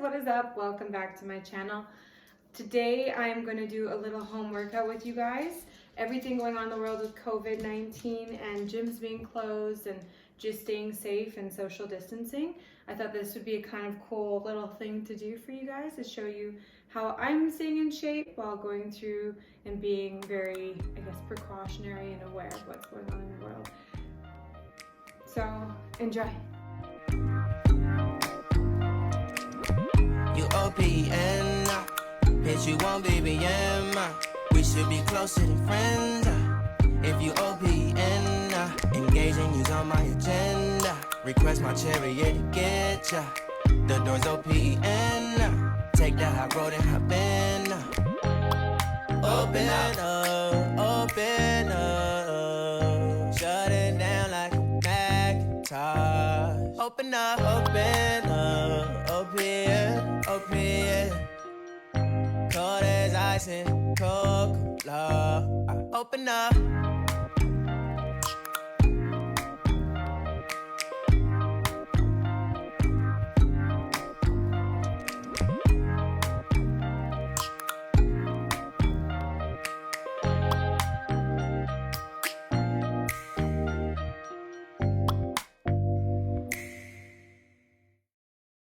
what is up? Welcome back to my channel. Today I'm going to do a little home workout with you guys. Everything going on in the world with COVID-19 and gyms being closed and just staying safe and social distancing. I thought this would be a kind of cool little thing to do for you guys to show you how I'm staying in shape while going through and being very, I guess, precautionary and aware of what's going on in the world. So enjoy. You OPN, bitch, you want BBM. We should be closer than friends. If you OPN, engaging you's on my agenda. Request my chariot to get ya. The door's OPN. Take the high road and hop in. Open up. Shut it down like a Macintosh. Open up. OPN. Cold as ice and Coca-Cola. Open up.